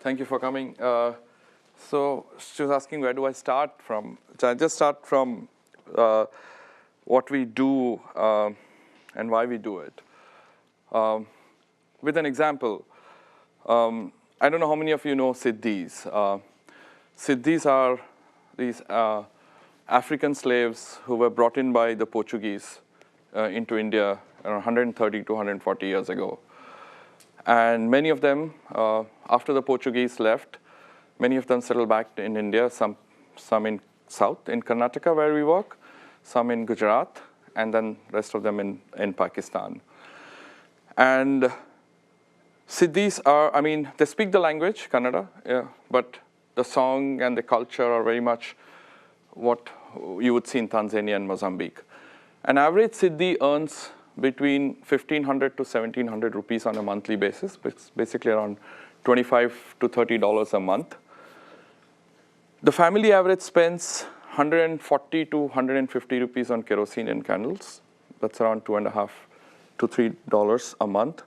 Thank you for coming. So she was asking, where do I start from? So I just start from what we do and why we do it. With an example, I don't know how many of you know Subsidies. Subsidies are these African slaves who were brought in by the Portuguese into India around 130 to 140 years ago. And many of them, after the Portuguese left, many of them settled back in India, some in south, in Karnataka where we work, some in Gujarat, and then rest of them in Pakistan. And Siddhis are, I mean, they speak the language, Kannada, yeah, but the song and the culture are very much what you would see in Tanzania and Mozambique. An average Siddhi earns between 1,500 to 1,700 rupees on a monthly basis, basically around $25 to $30 a month. The family average spends 140 to 150 rupees on kerosene and candles. That's around $2.5 to $3 a month.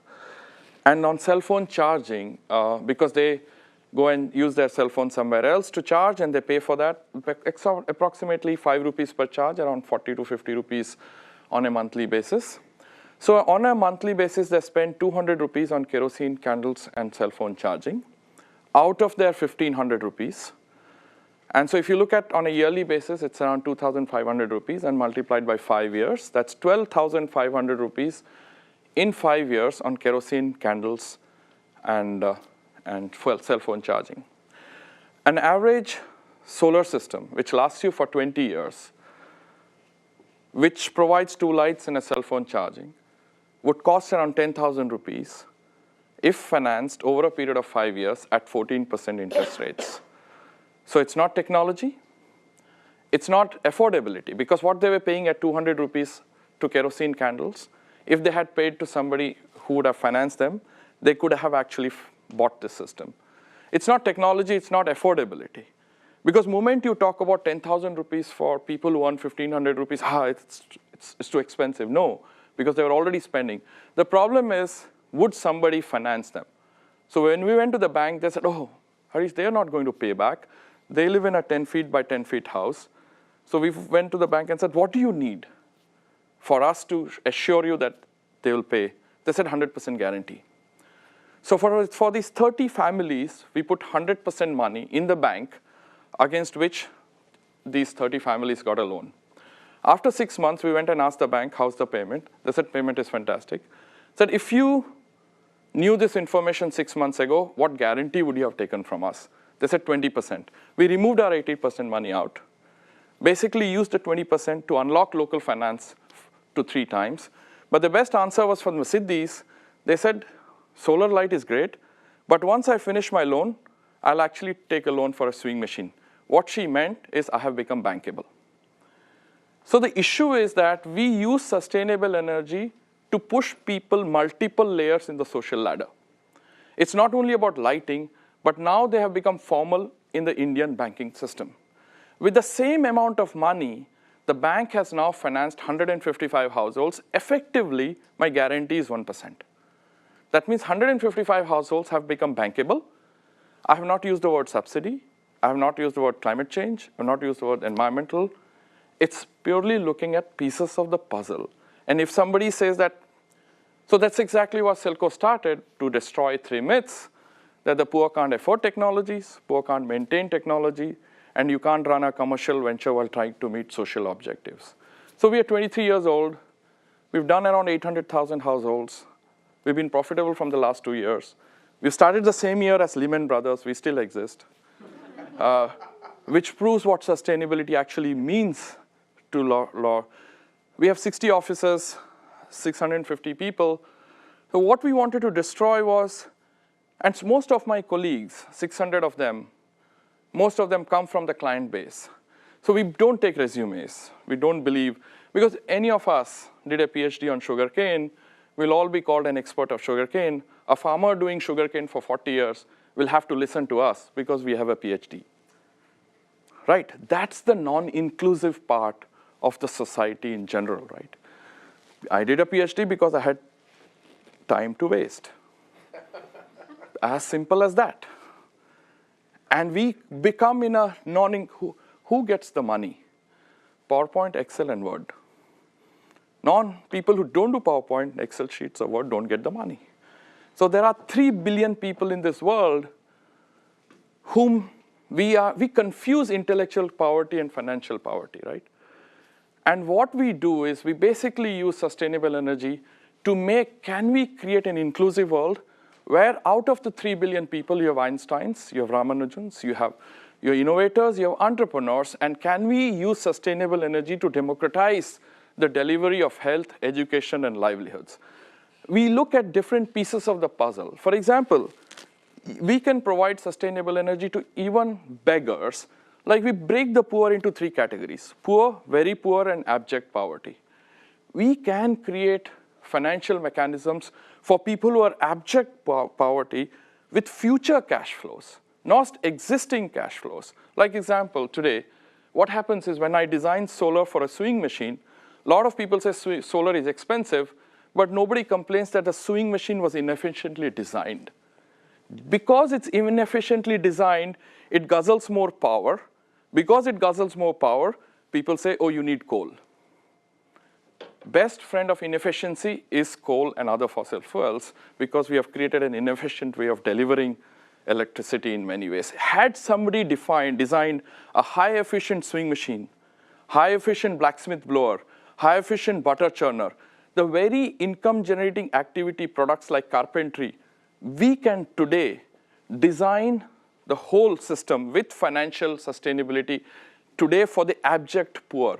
And on cell phone charging, because they go and use their cell phone somewhere else to charge, and they pay for that, approximately 5 rupees per charge, around 40 to 50 rupees on a monthly basis. So on a monthly basis, they spend 200 rupees on kerosene, candles, and cell phone charging out of their 1,500 rupees. And so if you look at on a yearly basis, it's around 2,500 rupees, and multiplied by 5 years, that's 12,500 rupees in 5 years on kerosene, candles, and cell phone charging. An average solar system, which lasts you for 20 years, which provides 2 lights and a cell phone charging, would cost around 10,000 rupees if financed over a period of 5 years at 14% interest rates. So it's not technology, it's not affordability, because what they were paying at 200 rupees to kerosene candles, if they had paid to somebody who would have financed them, they could have actually bought this system. It's not technology, it's not affordability. Because the moment you talk about 10,000 rupees for people who earn 1,500 rupees, it's too expensive. No, because they were already spending. The problem is, would somebody finance them? So when we went to the bank, they said, oh, Harish, they're not going to pay back. They live in a 10 feet by 10 feet house. So we went to the bank and said, what do you need for us to assure you that they will pay? They said 100% guarantee. So for these 30 families, we put 100% money in the bank against which these 30 families got a loan. After 6 months, we went and asked the bank, how's the payment? They said, payment is fantastic. Said, if you knew this information 6 months ago, what guarantee would you have taken from us? They said 20%. We removed our 80% money out, basically used the 20% to unlock local finance to 3 times. But the best answer was from the Siddhis. They said, solar light is great, but once I finish my loan, I'll actually take a loan for a sewing machine. What she meant is I have become bankable. So the issue is that we use sustainable energy to push people multiple layers in the social ladder. It's not only about lighting, but now they have become formal in the Indian banking system. With the same amount of money, the bank has now financed 155 households. Effectively, my guarantee is 1%. That means 155 households have become bankable. I have not used the word subsidy. I have not used the word climate change. I have not used the word environmental. It's purely looking at pieces of the puzzle. And if somebody says that, so that's exactly what SELCO started, to destroy 3 myths, that the poor can't afford technologies, poor can't maintain technology, and you can't run a commercial venture while trying to meet social objectives. So we are 23 years old. We've done around 800,000 households. We've been profitable from the last 2 years. We started the same year as Lehman Brothers. We still exist, which proves what sustainability actually means to law. We have 60 offices, 650 people. So what we wanted to destroy was, and most of my colleagues, 600 of them, most of them come from the client base. So we don't take resumes. We don't believe, because any of us did a PhD on sugarcane, we'll all be called an expert of sugarcane. A farmer doing sugarcane for 40 years will have to listen to us because we have a PhD. Right? That's the non-inclusive part of the society in general, right? I did a PhD because I had time to waste. As simple as that. And we become in a who gets the money? PowerPoint, Excel, and Word. People who don't do PowerPoint, Excel sheets, or Word don't get the money. So there are 3 billion people in this world whom we confuse intellectual poverty and financial poverty, right? And what we do is we basically use sustainable energy to can we create an inclusive world where out of the 3 billion people, you have Einsteins, you have Ramanujans, you have your innovators, you have entrepreneurs, and can we use sustainable energy to democratize the delivery of health, education, and livelihoods? We look at different pieces of the puzzle. For example, we can provide sustainable energy to even beggars. Like we break the poor into 3 categories: poor, very poor, and abject poverty. We can create financial mechanisms for people who are abject poverty with future cash flows, not existing cash flows. Like example, today, what happens is when I design solar for a sewing machine, a lot of people say solar is expensive, but nobody complains that the sewing machine was inefficiently designed. Because it's inefficiently designed, it guzzles more power. Because it guzzles more power, people say, oh, you need coal. Best friend of inefficiency is coal and other fossil fuels because we have created an inefficient way of delivering electricity in many ways. Had somebody designed a high-efficient sewing machine, high-efficient blacksmith blower, high-efficient butter churner, the very income-generating activity products like carpentry, we can today design the whole system with financial sustainability today for the abject poor.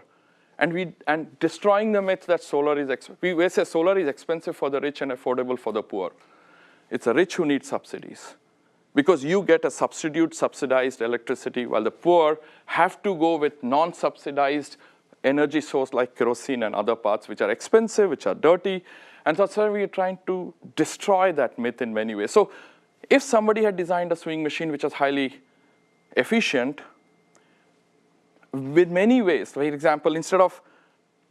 And destroying the myth that solar is expensive. We say solar is expensive for the rich and affordable for the poor. It's the rich who need subsidies because you get a subsidized electricity while the poor have to go with non-subsidized energy source like kerosene and other parts which are expensive, which are dirty. And that's why we're trying to destroy that myth in many ways. So if somebody had designed a sewing machine which was highly efficient, with many ways, for example, instead of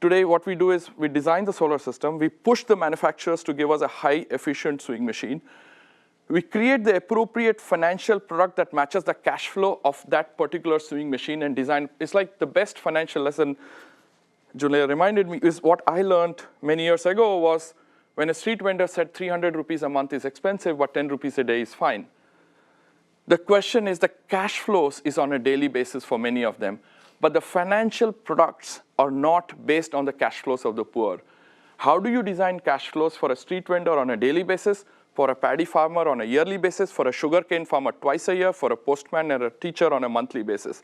today what we do is we design the solar system, we push the manufacturers to give us a high efficient sewing machine. We create the appropriate financial product that matches the cash flow of that particular sewing machine and design. It's like the best financial lesson Julia reminded me is what I learned many years ago was when a street vendor said 300 rupees a month is expensive, but 10 rupees a day is fine. The question is the cash flows is on a daily basis for many of them, but the financial products are not based on the cash flows of the poor. How do you design cash flows for a street vendor on a daily basis, for a paddy farmer on a yearly basis, for a sugarcane farmer twice a year, for a postman and a teacher on a monthly basis?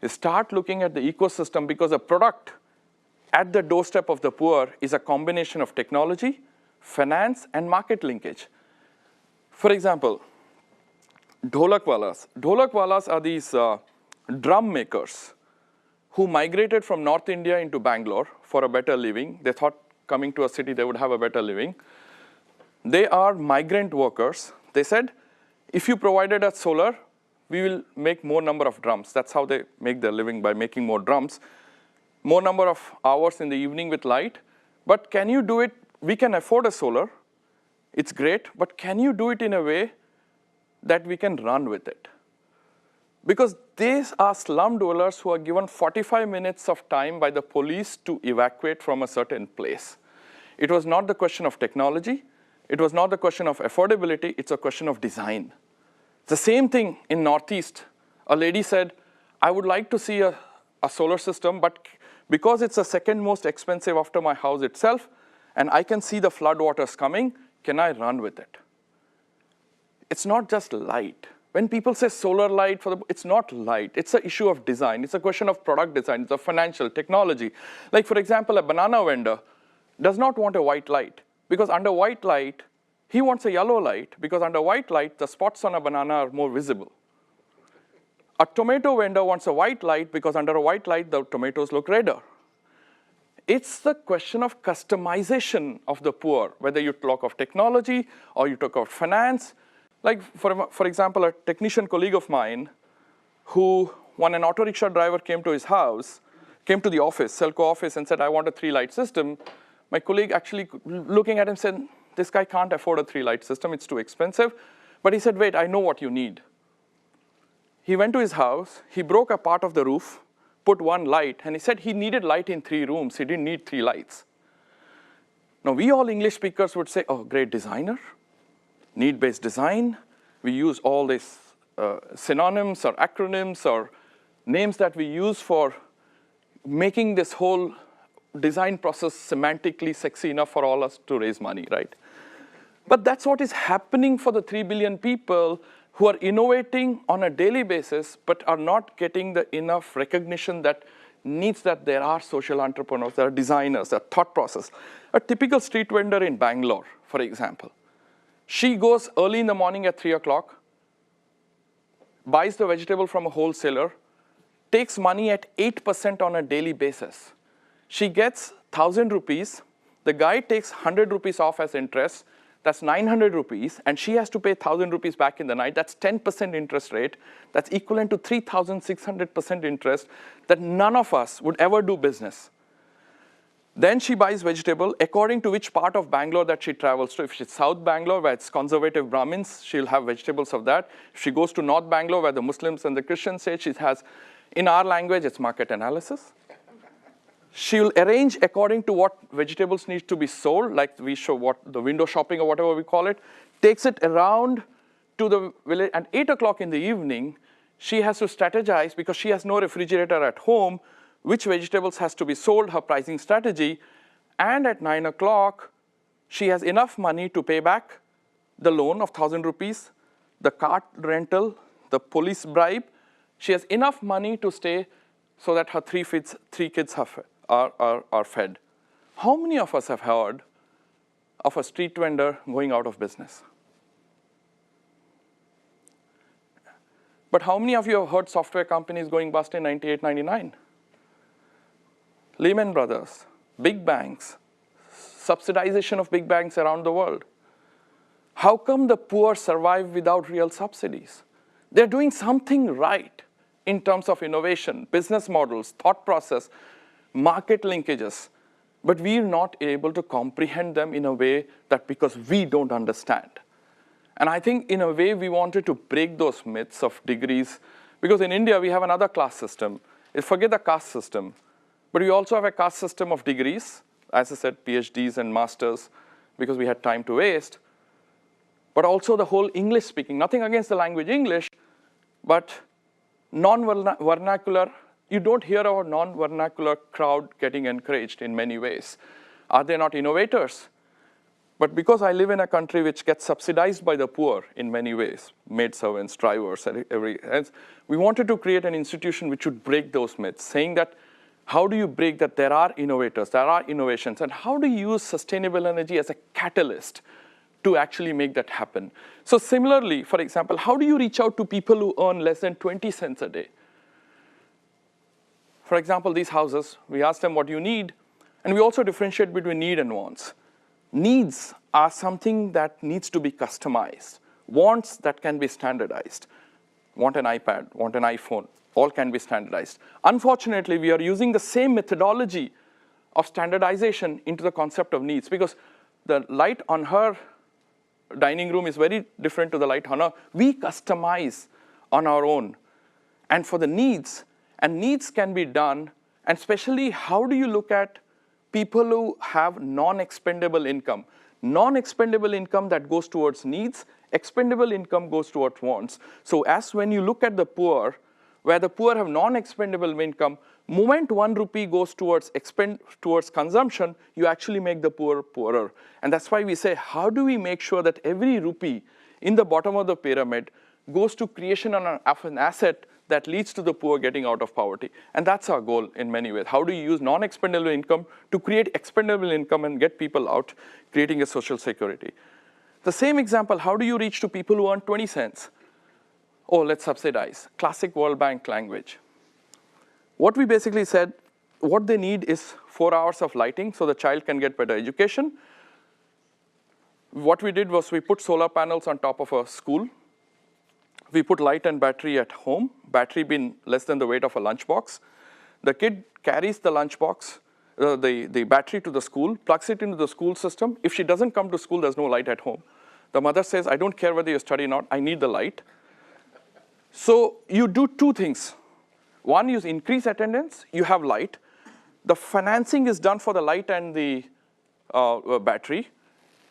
You start looking at the ecosystem because a product at the doorstep of the poor is a combination of technology, finance, and market linkage. For example, Dola Koalas. Dola Koalas are these drum makers who migrated from North India into Bangalore for a better living. They thought coming to a city they would have a better living. They are migrant workers. They said, if you provided us solar, we will make more number of drums. That's how they make their living, by making more drums. More number of hours in the evening with light. But can you do it? We can afford a solar. It's great. But can you do it in a way that we can run with it? Because these are slum dwellers who are given 45 minutes of time by the police to evacuate from a certain place. It was not the question of technology. It was not the question of affordability. It's a question of design. The same thing in Northeast. A lady said, I would like to see a solar system, but because it's the second most expensive after my house itself, and I can see the flood waters coming, can I run with it? It's not just light. When people say solar light, it's not light. It's an issue of design. It's a question of product design. It's a financial technology. Like, for example, a banana vendor does not want a white light because under white light, he wants a yellow light because under white light, the spots on a banana are more visible. A tomato vendor wants a white light because under a white light, the tomatoes look redder. It's the question of customization of the poor, whether you talk of technology or you talk of finance. Like, for example, a technician colleague of mine who, when an auto rickshaw driver came to his house, came to the office, SELCO office, and said, I want a 3-light system, my colleague actually looking at him said, this guy can't afford a 3-light system, it's too expensive. But he said, wait, I know what you need. He went to his house, he broke a part of the roof, put one light, and he said he needed light in 3 rooms. He didn't need 3 lights. Now, we all English speakers would say, oh, great designer, need-based design. We use all these synonyms or acronyms or names that we use for making this whole design process semantically sexy enough for all us to raise money, right? But that's what is happening for the 3 billion people who are innovating on a daily basis, but are not getting the enough recognition that needs that there are social entrepreneurs, there are designers, there are thought process. A typical street vendor in Bangalore, for example, she goes early in the morning at 3 o'clock, buys the vegetable from a wholesaler, takes money at 8% on a daily basis. She gets 1,000 rupees. The guy takes 100 rupees off as interest. That's 900 rupees. And she has to pay 1,000 rupees back in the night. That's 10% interest rate. That's equivalent to 3,600% interest that none of us would ever do business. Then she buys vegetable according to which part of Bangalore that she travels to. If she's South Bangalore, where it's conservative Brahmins, she'll have vegetables of that. If she goes to North Bangalore, where the Muslims and the Christians say, she has, in our language, it's market analysis. She'll arrange according to what vegetables need to be sold, like we show what the window shopping or whatever we call it, takes it around to the village. At 8 o'clock in the evening, she has to strategize because she has no refrigerator at home, which vegetables has to be sold, her pricing strategy. And at 9 o'clock, she has enough money to pay back the loan of 1,000 rupees, the cart rental, the police bribe. She has enough money to stay so that her three kids are fed. How many of us have heard of a street vendor going out of business? But how many of you have heard software companies going bust in 98, 99? Lehman Brothers, big banks, subsidization of big banks around the world. How come the poor survive without real subsidies? They're doing something right in terms of innovation, business models, thought process, market linkages, but we're not able to comprehend them in a way that because we don't understand. And I think in a way we wanted to break those myths of degrees, because in India we have another class system. Forget the caste system, but we also have a caste system of degrees, as I said, PhDs and masters, because we had time to waste, but also the whole English speaking, nothing against the language English, but non-vernacular. You don't hear our non-vernacular crowd getting encouraged in many ways. Are they not innovators? But because I live in a country which gets subsidized by the poor in many ways, maidservants, drivers, we wanted to create an institution which would break those myths, saying that how do you break that there are innovators, there are innovations, and how do you use sustainable energy as a catalyst to actually make that happen? So similarly, for example, how do you reach out to people who earn less than 20 cents a day? For example, these houses, we ask them what you need, and we also differentiate between need and wants. Needs are something that needs to be customized. Wants that can be standardized. Want an iPad, want an iPhone, all can be standardized. Unfortunately, we are using the same methodology of standardization into the concept of needs, because the light on her dining room is very different to the light on her. We customize on our own. And for the needs, and needs can be done, and especially how do you look at people who have non-expendable income? Non-expendable income that goes towards needs, expendable income goes towards wants. So as when you look at the poor, where the poor have non-expendable income, moment 1 rupee goes towards consumption, you actually make the poor poorer. And that's why we say, how do we make sure that every rupee in the bottom of the pyramid goes to creation of an asset that leads to the poor getting out of poverty? And that's our goal in many ways. How do you use non-expendable income to create expendable income and get people out, creating a social security? The same example, how do you reach to people who earn 20 cents? Oh, let's subsidize. Classic World Bank language. What we basically said, what they need is 4 hours of lighting so the child can get better education. What we did was we put solar panels on top of a school. We put light and battery at home, battery being less than the weight of a lunchbox. The kid carries the lunchbox, the battery to the school, plugs it into the school system. If she doesn't come to school, there's no light at home. The mother says, I don't care whether you study or not, I need the light. So you do two things. One, you increase attendance, you have light. The financing is done for the light and the battery,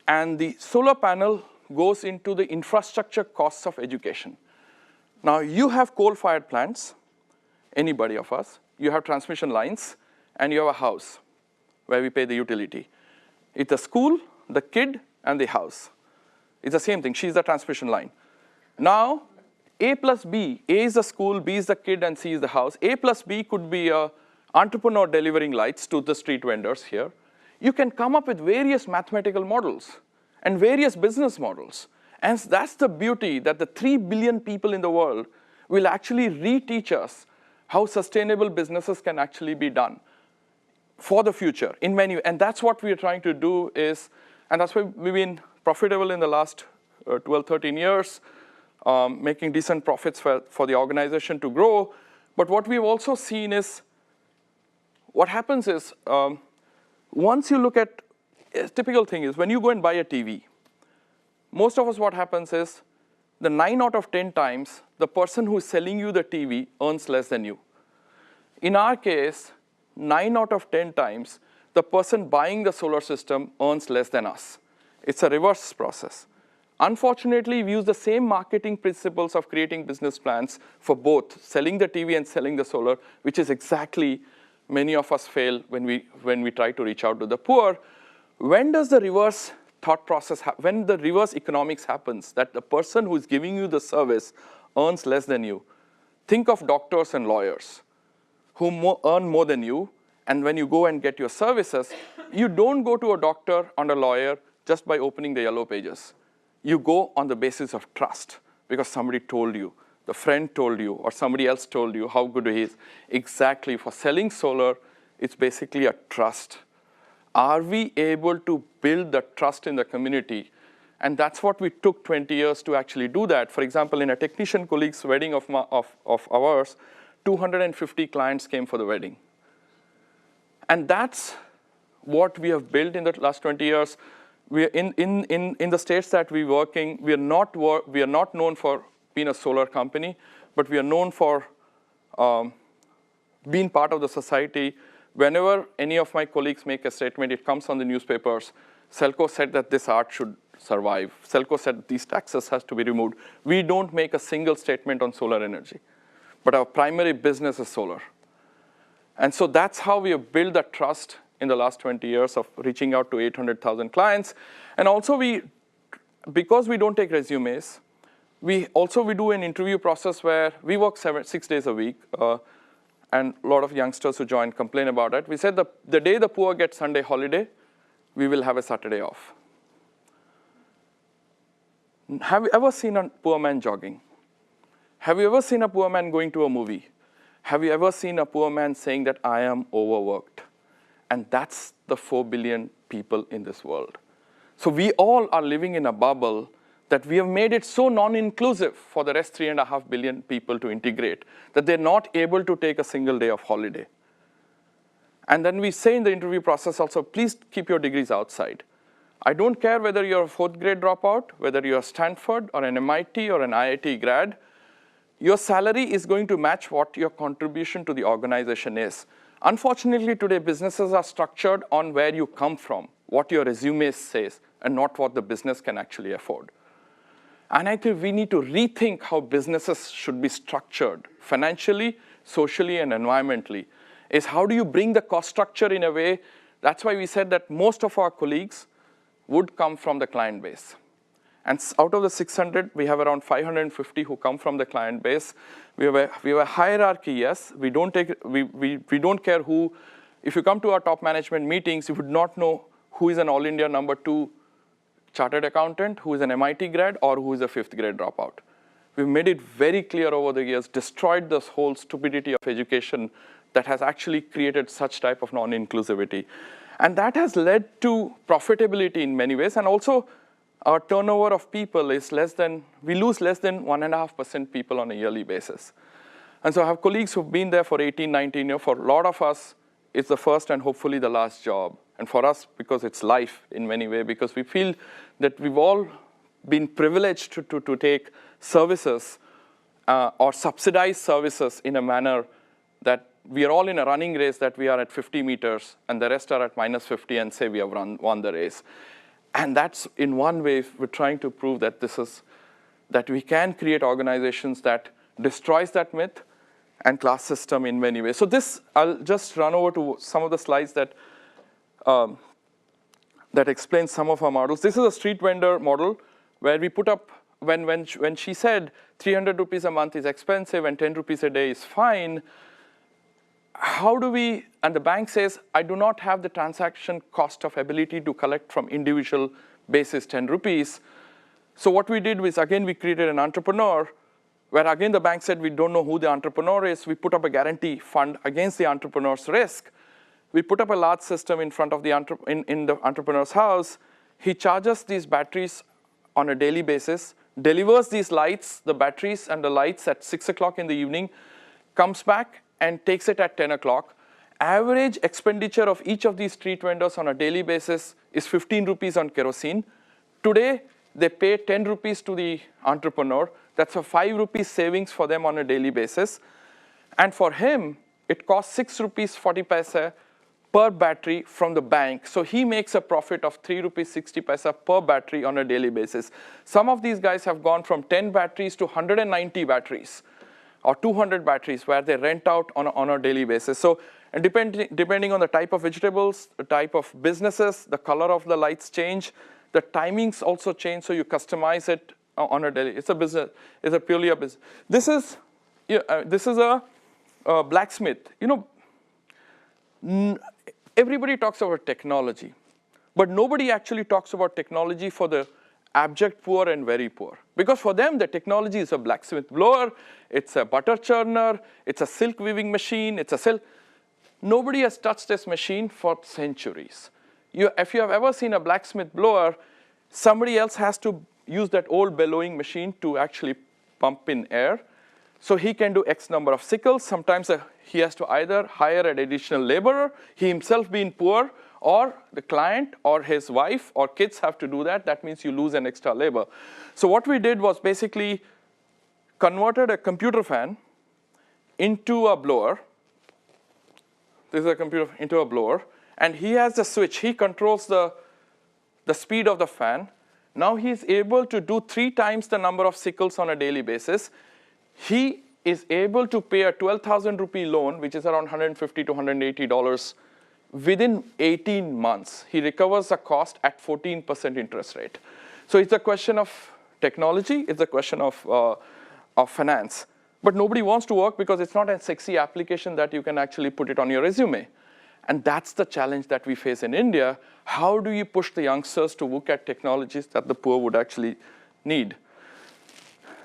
and the solar panel goes into the infrastructure costs of education. Now, you have coal-fired plants, anybody of us. You have transmission lines, and you have a house where we pay the utility. It's the school, the kid, and the house. It's the same thing. She's the transmission line. Now, A plus B, A is the school, B is the kid, and C is the house. A plus B could be an entrepreneur delivering lights to the street vendors here. You can come up with various mathematical models and various business models. And that's the beauty, that the 3 billion people in the world will actually reteach us how sustainable businesses can actually be done for the future in many. And that's what we're trying to do is, and that's why we've been profitable in the last 12, 13 years, making decent profits for the organization to grow. But what we've also seen is, what happens is, once you look at, a typical thing is, when you go and buy a TV, most of us, what happens is, the 9 out of 10 times, the person who's selling you the TV earns less than you. In our case, 9 out of 10 times, the person buying the solar system earns less than us. It's a reverse process. Unfortunately, we use the same marketing principles of creating business plans for both selling the TV and selling the solar, which is exactly many of us fail when we try to reach out to the poor. When does the reverse thought process, when the reverse economics happens, that the person who is giving you the service earns less than you? Think of doctors and lawyers who earn more than you, and when you go and get your services, you don't go to a doctor and a lawyer just by opening the yellow pages. You go on the basis of trust, because somebody told you, the friend told you, or somebody else told you how good he is. Exactly, for selling solar, it's basically a trust. Are we able to build the trust in the community? And that's what we took 20 years to actually do that. For example, in a technician colleague's wedding of ours, 250 clients came for the wedding. And that's what we have built in the last 20 years. We are in the states that we're working, we are not known for being a solar company, but we are known for being part of the society. Whenever any of my colleagues make a statement, it comes on the newspapers. SELCO said that this art should survive. SELCO said these taxes has to be removed. We don't make a single statement on solar energy, but our primary business is solar. And so that's how we have built that trust in the last 20 years of reaching out to 800,000 clients. And also because we don't take resumes, we do an interview process where we work 6 days a week. And a lot of youngsters who join complain about it. We said the day the poor get Sunday holiday, we will have a Saturday off. Have you ever seen a poor man jogging? Have you ever seen a poor man going to a movie? Have you ever seen a poor man saying that I am overworked? And that's the 4 billion people in this world. So we all are living in a bubble that we have made it so non-inclusive for the rest 3.5 billion people to integrate, that they're not able to take a single day of holiday. And then we say in the interview process also, please keep your degrees outside. I don't care whether you're a 4th grade dropout, whether you're a Stanford or an MIT or an IIT grad, your salary is going to match what your contribution to the organization is. Unfortunately, today businesses are structured on where you come from, what your resume says, and not what the business can actually afford. And I think we need to rethink how businesses should be structured financially, socially, and environmentally. Is how do you bring the cost structure in a way? That's why we said that most of our colleagues would come from the client base. And out of the 600, we have around 550 who come from the client base. We have a hierarchy, yes. We don't care who. If you come to our top management meetings, you would not know who is an All India number 2 chartered accountant, who is an MIT grad, or who is a 5th grade dropout. We've made it very clear over the years, destroyed this whole stupidity of education that has actually created such type of non-inclusivity. And that has led to profitability in many ways. And also, our turnover of people is we lose less than 1.5% people on a yearly basis. And so I have colleagues who've been there for 18, 19 years. For a lot of us, it's the first and hopefully the last job. And for us, because it's life in many ways, because we feel that we've all been privileged to take services or subsidize services in a manner that we are all in a running race that we are at 50 meters and the rest are at minus 50 and say we have won the race. And that's in one way we're trying to prove that that we can create organizations that destroys that myth and class system in many ways. So this, I'll just run over to some of the slides that that explains some of our models. This is a street vendor model where we put up, when she said 300 rupees a month is expensive and 10 rupees a day is fine, how do we, and the bank says, I do not have the transaction cost of ability to collect from individual basis 10 rupees. So what we did was, again, we created an entrepreneur, where again the bank said we don't know who the entrepreneur is. We put up a guarantee fund against the entrepreneur's risk. We put up a large system in front of the in the entrepreneur's house. He charges these batteries on a daily basis, delivers these lights, the batteries and the lights at 6 o'clock in the evening, comes back and takes it at 10 o'clock. Average expenditure of each of these street vendors on a daily basis is 15 rupees on kerosene. Today, they pay 10 rupees to the entrepreneur. That's a 5 rupees savings for them on a daily basis. And for him, it costs 6 rupees 40 paisa per battery from the bank. So he makes a profit of 3 rupees 60 paisa per battery on a daily basis. Some of these guys have gone from 10 batteries to 190 batteries or 200 batteries where they rent out on a daily basis. So, and depending on the type of vegetables, the type of businesses, the color of the lights change, the timings also change, so you customize it on a daily. It's a business. It's a purely a business. This is a blacksmith. You know, everybody talks about technology, but nobody actually talks about technology for the abject poor and very poor. Because for them, the technology is a blacksmith blower, it's a butter churner, it's a silk weaving machine, it's a silk. Nobody has touched this machine for centuries. If you have ever seen a blacksmith blower, somebody else has to use that old bellowing machine to actually pump in air. So he can do X number of sickles. Sometimes he has to either hire an additional laborer, he himself being poor, or the client or his wife or kids have to do that. That means you lose an extra labor. So what we did was basically converted a computer fan into a blower. This is a computer into a blower. And he has the switch. He controls the speed of the fan. Now he's able to do 3 times the number of sickles on a daily basis. He is able to pay a 12,000 rupee loan, which is around $150 to $180, within 18 months. He recovers the cost at 14% interest rate. So it's a question of technology. It's a question of finance. But nobody wants to work because it's not a sexy application that you can actually put it on your resume. And that's the challenge that we face in India. How do you push the youngsters to look at technologies that the poor would actually need?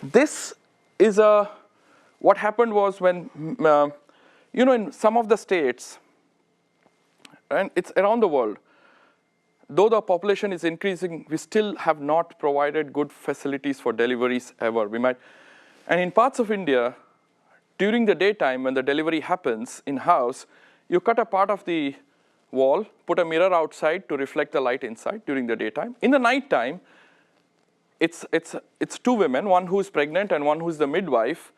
This is what happened was when, you know, in some of the states, and it's around the world, though the population is increasing, we still have not provided good facilities for deliveries ever. And in parts of India, during the daytime when the delivery happens in-house, you cut a part of the wall, put a mirror outside to reflect the light inside during the daytime. In the nighttime, it's 2 women, one who's pregnant and one who's the midwife.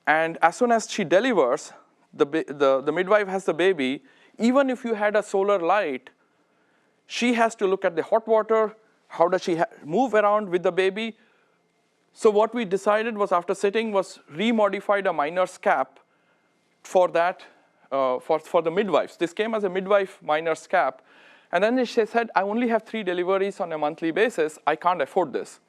And as soon as she delivers, the midwife has the baby. Even if you had a solar light, she has to look at the hot water. How does she move around with the baby? So what we decided was, after sitting, was remodified a miner's cap for that, for the midwives. This came as a midwife miner's cap. And then she said, I only have 3 deliveries on a monthly basis. I can't afford this.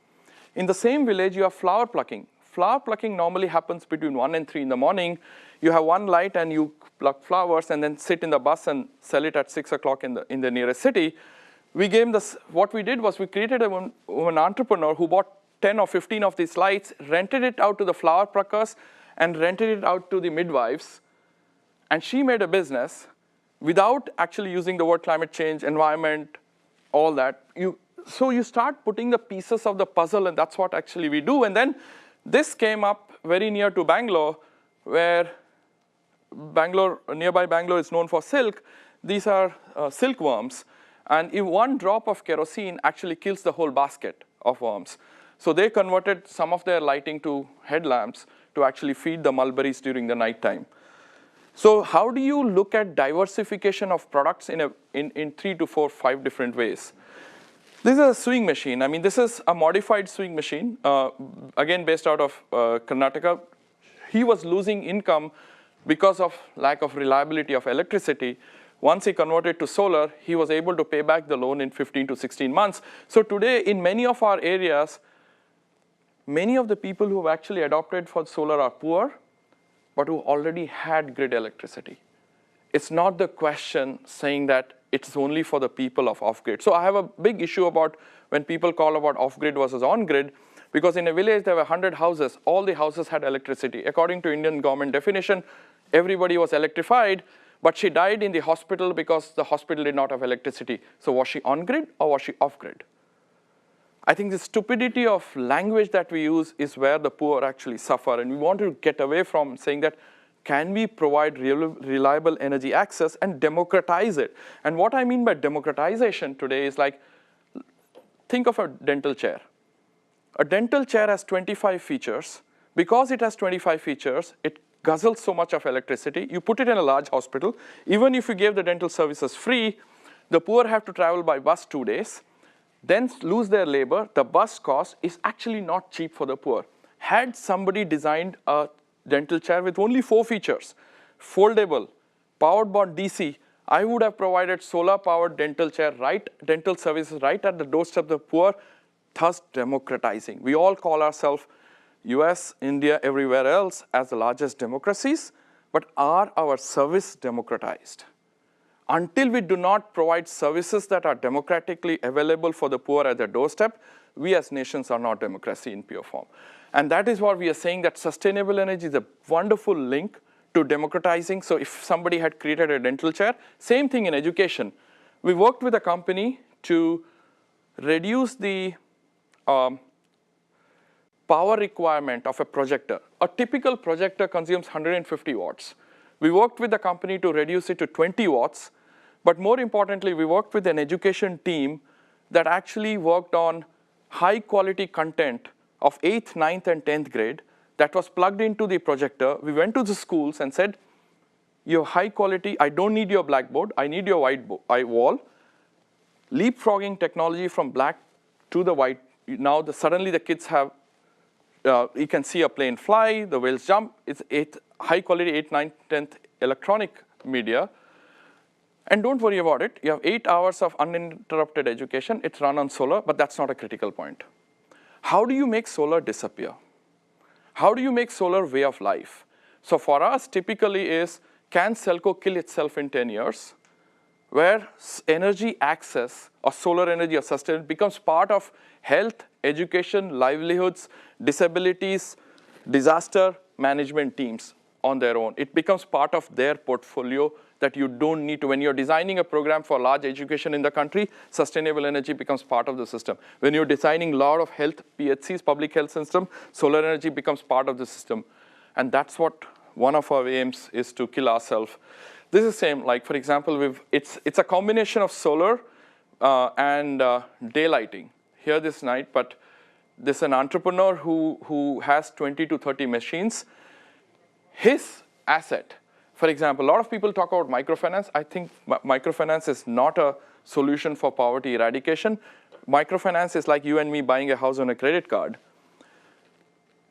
In the same village, you have flower plucking. Flower plucking normally happens between 1 and 3 in the morning. You have one light and you pluck flowers and then sit in the bus and sell it at 6 o'clock in the nearest city. What we did was we created an entrepreneur who bought 10 or 15 of these lights, rented it out to the flower pluckers, and rented it out to the midwives. And she made a business without actually using the word climate change, environment, all that. So you start putting the pieces of the puzzle, and that's what actually we do. And then this came up very near to Bangalore, where nearby Bangalore is known for silk. These are silkworms. And if one drop of kerosene actually kills the whole basket of worms. So they converted some of their lighting to headlamps to actually feed the mulberries during the nighttime. So how do you look at diversification of products in 3 to 4, 5 different ways? This is a sewing machine. I mean, this is a modified sewing machine, again based out of Karnataka. He was losing income because of lack of reliability of electricity. Once he converted to solar, he was able to pay back the loan in 15 to 16 months. So today, in many of our areas, many of the people who have actually adopted for solar are poor, but who already had grid electricity. It's not the question saying that it's only for the people of off-grid. So I have a big issue about when people call about off-grid versus on-grid, because in a village there were 100 houses, all the houses had electricity. According to Indian government definition, everybody was electrified, but she died in the hospital because the hospital did not have electricity. So was she on-grid or was she off-grid? I think the stupidity of language that we use is where the poor actually suffer, and we want to get away from saying that can we provide reliable energy access and democratize it? And what I mean by democratization today is like, think of a dental chair. A dental chair has 25 features. Because it has 25 features, it guzzles so much of electricity. You put it in a large hospital. Even if you gave the dental services free, the poor have to travel by bus 2 days, then lose their labor. The bus cost is actually not cheap for the poor. Had somebody designed a dental chair with only 4 features, foldable, powered by DC, I would have provided solar-powered dental chair, dental services right at the doorstep of the poor, thus democratizing. We all call ourselves US, India, everywhere else as the largest democracies, but are our service democratized? Until we do not provide services that are democratically available for the poor at their doorstep, we as nations are not democracy in pure form. And that is what we are saying, that sustainable energy is a wonderful link to democratizing. So if somebody had created a dental chair, same thing in education. We worked with a company to reduce the power requirement of a projector. A typical projector consumes 150 watts. We worked with the company to reduce it to 20 watts. But more importantly, we worked with an education team that actually worked on high quality content of 8th, 9th, and 10th grade that was plugged into the projector. We went to the schools and said, you have high quality, I don't need your blackboard, I need your white wall. Leapfrogging technology from black to the white. Now suddenly the kids have, you can see a plane fly, the whales jump. It's high quality 8th, 9th, 10th electronic media. And don't worry about it. You have 8 hours of uninterrupted education. It's run on solar, but that's not a critical point. How do you make solar disappear? How do you make solar way of life? So for us, typically is, can SELCO kill itself in 10 years? Where energy access or solar energy or sustainability becomes part of health, education, livelihoods, disabilities, disaster management teams on their own. It becomes part of their portfolio that you don't need to. When you're designing a program for large education in the country, sustainable energy becomes part of the system. When you're designing a lot of health PHCs, public health system, solar energy becomes part of the system. And that's what one of our aims is, to kill ourselves. This is same, like for example, it's a combination of solar and daylighting. Here this night, but there's an entrepreneur who has 20 to 30 machines. His asset, for example, a lot of people talk about microfinance. I think microfinance is not a solution for poverty eradication. Microfinance is like you and me buying a house on a credit card.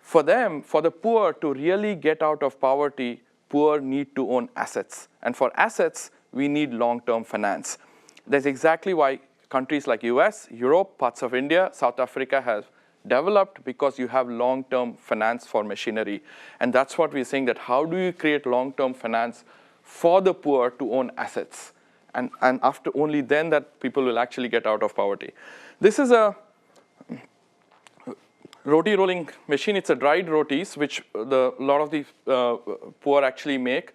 For them, for the poor to really get out of poverty, poor need to own assets. And for assets, we need long-term finance. That's exactly why countries like US, Europe, parts of India, South Africa have developed, because you have long-term finance for machinery. And that's what we're saying, that how do you create long-term finance for the poor to own assets? And after only then that people will actually get out of poverty. This is a roti rolling machine. It's a dried rotis, which a lot of the poor actually make.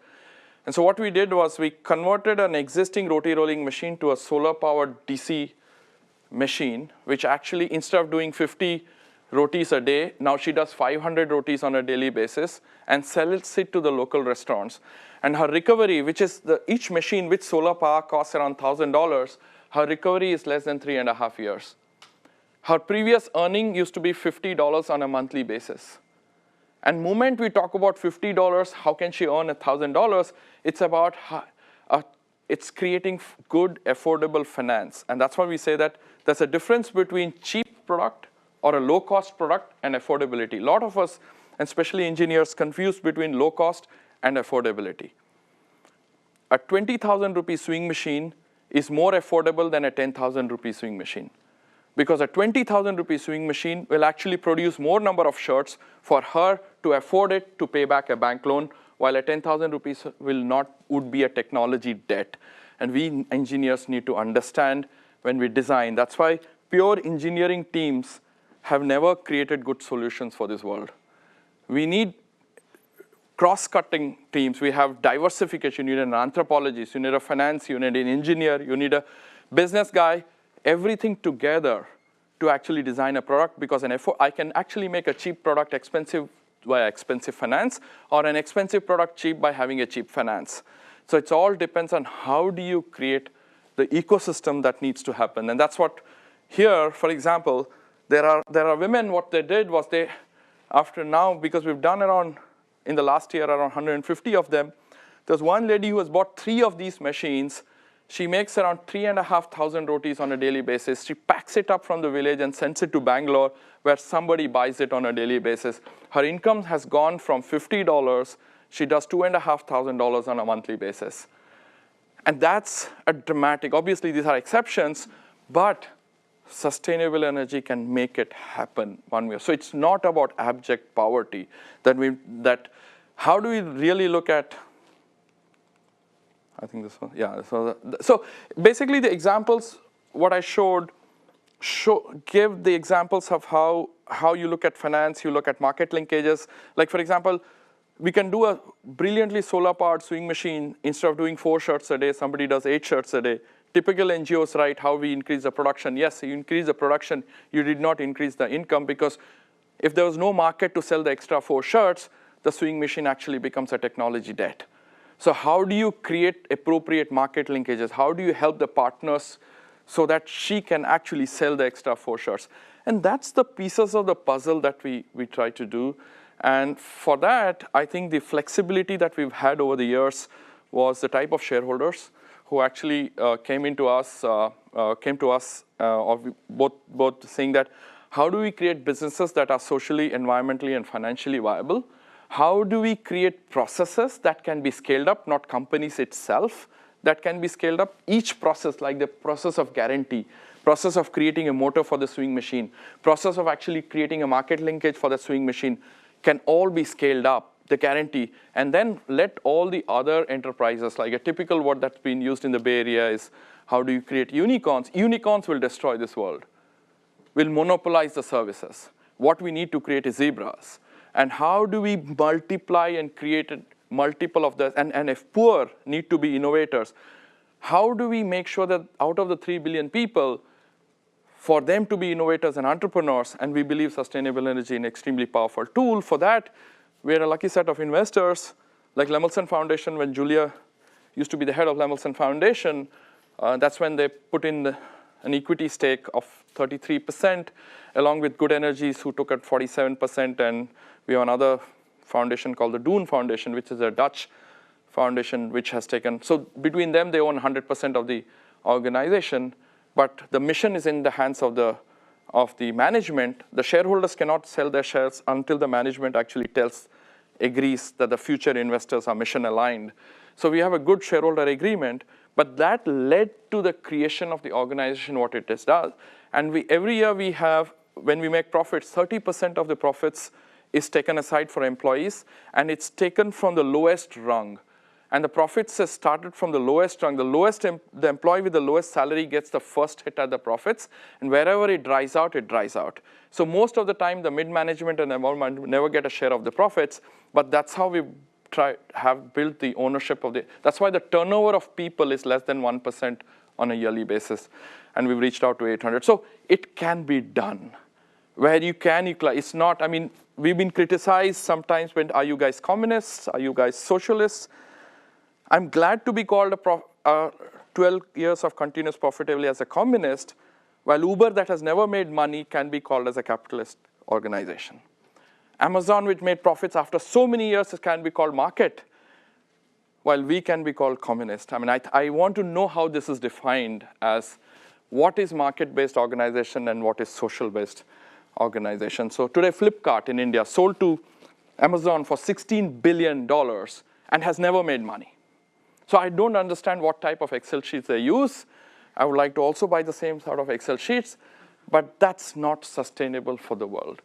And so what we did was we converted an existing roti rolling machine to a solar-powered DC machine, which actually, instead of doing 50 rotis a day, now she does 500 rotis on a daily basis and sells it to the local restaurants. And her recovery, which is each machine with solar power costs around $1,000, her recovery is less than 3.5 years. Her previous earning used to be $50 on a monthly basis. And moment we talk about $50, how can she earn $1,000? It's about it's creating good, affordable finance. And that's why we say that there's a difference between cheap product or a low-cost product and affordability. A lot of us, and especially engineers, confuse between low cost and affordability. A 20,000 rupee swing machine is more affordable than a 10,000 rupee swing machine. Because a 20,000 rupee swing machine will actually produce more number of shirts for her to afford it to pay back a bank loan, while a 10,000 rupees would be a technology debt. And we engineers need to understand when we design. That's why pure engineering teams have never created good solutions for this world. We need cross-cutting teams. We have diversification. You need an anthropologist, you need a finance, you need an engineer, you need a business guy, everything together to actually design a product, because I can actually make a cheap product expensive by expensive finance, or an expensive product cheap by having a cheap finance. So it all depends on how do you create the ecosystem that needs to happen. And that's what here, for example, there are women, what they did was after now, because we've done around, in the last year, around 150 of them, there's one lady who has bought 3 of these machines. She makes around 3,500 rotis on a daily basis. She packs it up from the village and sends it to Bangalore, where somebody buys it on a daily basis. Her income has gone from $50, she does $2,500 on a monthly basis. And that's a dramatic, obviously these are exceptions, but sustainable energy can make it happen one way. So it's not about abject poverty. How do we really look at, I think this one, yeah. So basically the examples, what I showed, give the examples of how you look at finance, you look at market linkages. Like for example, we can do a brilliantly solar-powered swing machine. Instead of doing 4 shirts a day, somebody does 8 shirts a day. Typical NGOs, right, how we increase the production. Yes, you increase the production, you did not increase the income, because if there was no market to sell the extra 4 shirts, the swing machine actually becomes a technology debt. So how do you create appropriate market linkages? How do you help the partners so that she can actually sell the extra 4 shirts? And that's the pieces of the puzzle that we try to do. And for that, I think the flexibility that we've had over the years was the type of shareholders who actually came to us, both saying that, how do we create businesses that are socially, environmentally, and financially viable? How do we create processes that can be scaled up, not companies itself, that can be scaled up? Each process, like the process of guarantee, process of creating a motor for the swing machine, process of actually creating a market linkage for the swing machine, can all be scaled up, the guarantee, and then let all the other enterprises, like a typical word that's been used in the Bay Area is, how do you create unicorns? Unicorns will destroy this world, will monopolize the services. What we need to create is zebras. And how do we multiply and create a multiple of that? And if poor need to be innovators, how do we make sure that out of the 3 billion people, for them to be innovators and entrepreneurs, and we believe sustainable energy is an extremely powerful tool. For that, we're a lucky set of investors, like Lemelson Foundation. When Julia used to be the head of Lemelson Foundation, that's when they put in an equity stake of 33%, along with Good Energies, who took at 47%, and we have another foundation called the Doen Foundation, which is a Dutch foundation which has taken, so between them, they own 100% of the organization. But the mission is in the hands of the management. The shareholders cannot sell their shares until the management actually agrees that the future investors are mission aligned. So we have a good shareholder agreement, but that led to the creation of the organization, what it does. And every year we have, when we make profits, 30% of the profits is taken aside for employees, and it's taken from the lowest rung. And the profits has started from the lowest rung. The employee with the lowest salary gets the first hit at the profits, and wherever it dries out, it dries out. So most of the time, the mid-management and above management never get a share of the profits, but that's how we have built the ownership of that's why the turnover of people is less than 1% on a yearly basis, and we've reached out to 800. So it can be done, where you can equalize. It's not, I mean, we've been criticized sometimes when, are you guys communists? Are you guys socialists? I'm glad to be called 12 years of continuous profitability as a communist, while Uber, that has never made money, can be called as a capitalist organization. Amazon, which made profits after so many years, can be called market, while we can be called communist. I mean, I want to know how this is defined as what is market-based organization and what is social-based organization. So today, Flipkart in India sold to Amazon for $16 billion and has never made money. So I don't understand what type of Excel sheets they use. I would like to also buy the same sort of Excel sheets, but that's not sustainable for the world.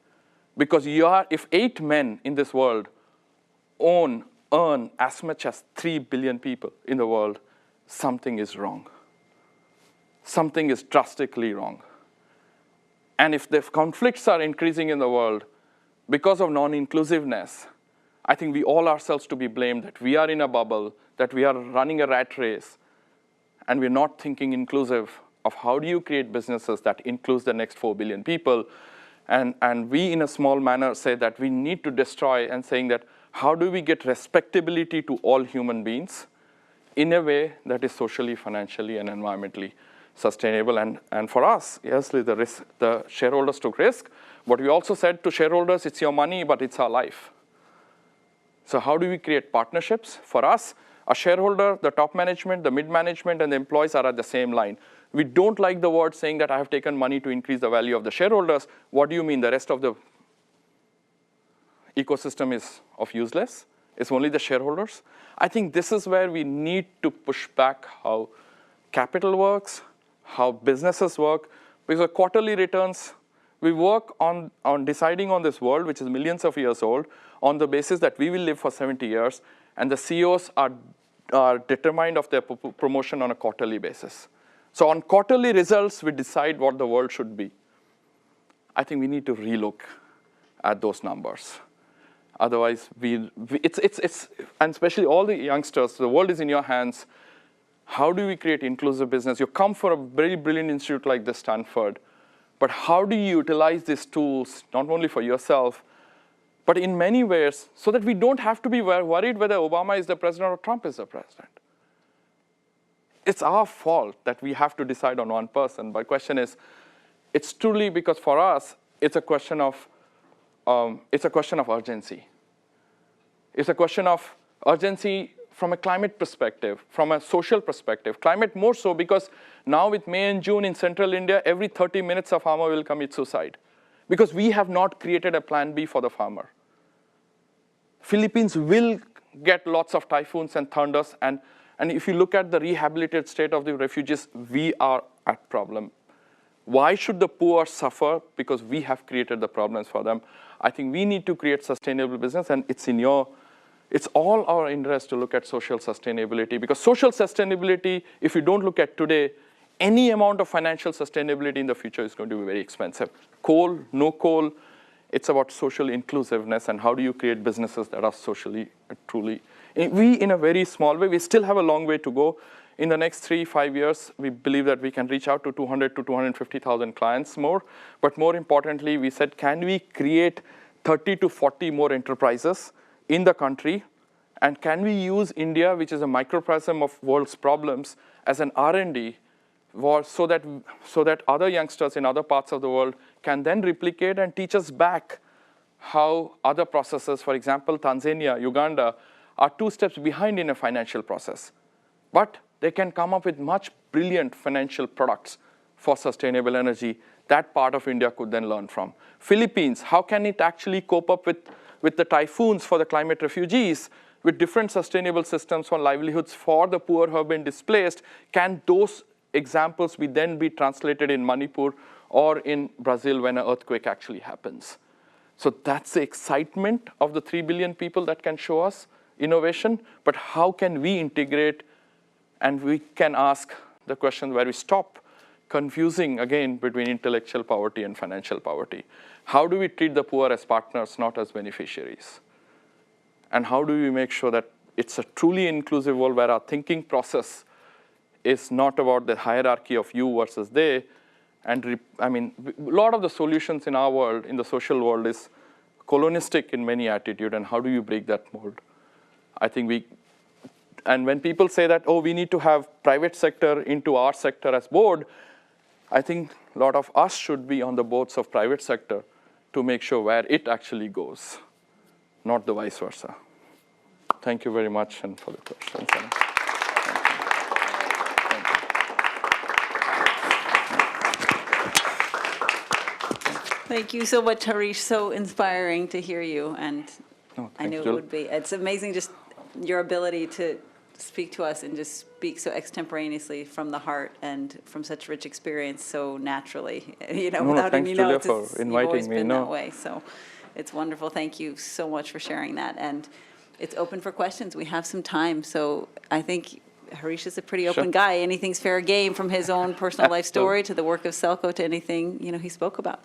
Because if 8 men in this world earn as much as 3 billion people in the world, something is wrong. Something is drastically wrong. And if the conflicts are increasing in the world because of non-inclusiveness, I think we all ourselves to be blamed that we are in a bubble, that we are running a rat race, and we're not thinking inclusive of how do you create businesses that includes the next 4 billion people. And we, in a small manner, say that we need to destroy and saying that how do we get respectability to all human beings in a way that is socially, financially, and environmentally sustainable. And for us, yes, the shareholders took risk, but we also said to shareholders, it's your money, but it's our life. So how do we create partnerships? For us, a shareholder, the top management, the mid-management, and the employees are at the same line. We don't like the word saying that I have taken money to increase the value of the shareholders. What do you mean? The rest of the ecosystem is of useless? It's only the shareholders? I think this is where we need to push back how capital works, how businesses work, because quarterly returns, we work on deciding on this world, which is millions of years old, on the basis that we will live for 70 years, and the CEOs are determined of their promotion on a quarterly basis. So on quarterly results, we decide what the world should be. I think we need to relook at those numbers. Otherwise, and especially all the youngsters, the world is in your hands. How do we create inclusive business? You come for a very brilliant institute like this, Stanford, but how do you utilize these tools, not only for yourself, but in many ways, so that we don't have to be worried whether Obama is the president or Trump is the president. It's our fault that we have to decide on one person. But the question is, it's truly because for us, it's a question of urgency. It's a question of urgency from a climate perspective, from a social perspective. Climate more so because now with May and June in central India, every 30 minutes a farmer will commit suicide. Because we have not created a plan B for the farmer. Philippines will get lots of typhoons and thunders, and if you look at the rehabilitated state of the refugees, we are at problem. Why should the poor suffer? Because we have created the problems for them. I think we need to create sustainable business, and it's all our interest to look at social sustainability. Because social sustainability, if you don't look at today, any amount of financial sustainability in the future is going to be very expensive. Coal, no coal, it's about social inclusiveness and how do you create businesses that are socially, truly. We, in a very small way, we still have a long way to go. In the next 3-5 years, we believe that we can reach out to 200 to 250,000 clients more. But more importantly, we said, can we create 30 to 40 more enterprises in the country? And can we use India, which is a microcosm of world's problems, as an R&D so that other youngsters in other parts of the world can then replicate and teach us back how other processes, for example, Tanzania, Uganda, are 2 steps behind in a financial process. But they can come up with much brilliant financial products for sustainable energy that part of India could then learn from. Philippines, how can it actually cope up with the typhoons for the climate refugees, with different sustainable systems for livelihoods for the poor who have been displaced? Can those examples then be translated in Manipur or in Brazil when an earthquake actually happens? So that's the excitement of the 3 billion people that can show us innovation, but how can we integrate? And we can ask the question where we stop confusing, again, between intellectual poverty and financial poverty. How do we treat the poor as partners, not as beneficiaries? And how do we make sure that it's a truly inclusive world where our thinking process is not about the hierarchy of you versus they? And a lot of the solutions in our world, in the social world, is colonistic in many attitude, and how do you break that mold? I think and when people say that, oh, we need to have private sector into our sector as board, I think a lot of us should be on the boards of private sector to make sure where it actually goes, not the vice versa. Thank you very much and for the questions. Thank you so much, Harish. So inspiring to hear you, and I knew it would be. It's amazing just your ability to speak to us and just speak so extemporaneously from the heart and from such rich experience so naturally, without any notes. Thanks, Julia, for inviting me. You've always been that way, so it's wonderful. Thank you so much for sharing that. And it's open for questions. We have some time, so I think Harish is a pretty open guy. Anything's fair game, from his own personal life story to the work of SELCO to anything he spoke about.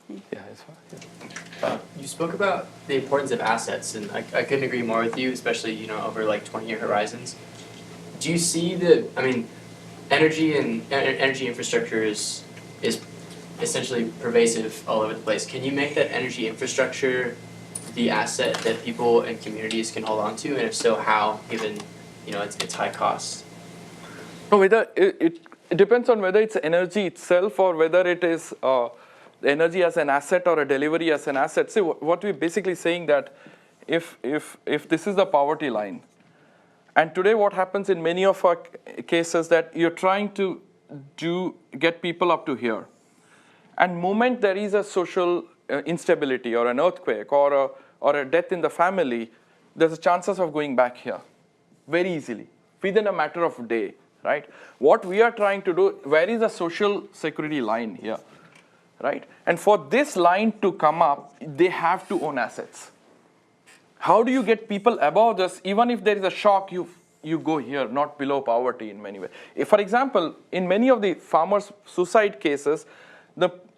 Yeah, it's fine. You spoke about the importance of assets, and I couldn't agree more with you, especially over like 20-year horizons. Do you see energy and energy infrastructure is essentially pervasive all over the place. Can you make that energy infrastructure the asset that people and communities can hold on to, and if so, how, given its high costs? No, whether it depends on whether it's energy itself or whether it is energy as an asset or a delivery as an asset. See, what we're basically saying that if this is the poverty line, and today what happens in many of our cases that you're trying to get people up to here, and moment there is a social instability or an earthquake or a death in the family, there's a chances of going back here very easily within a matter of a day, right? What we are trying to do, where is the social security line here? Right? And for this line to come up, they have to own assets. How do you get people above this? Even if there is a shock, you go here, not below poverty in many ways. If, for example, in many of the farmers' suicide cases,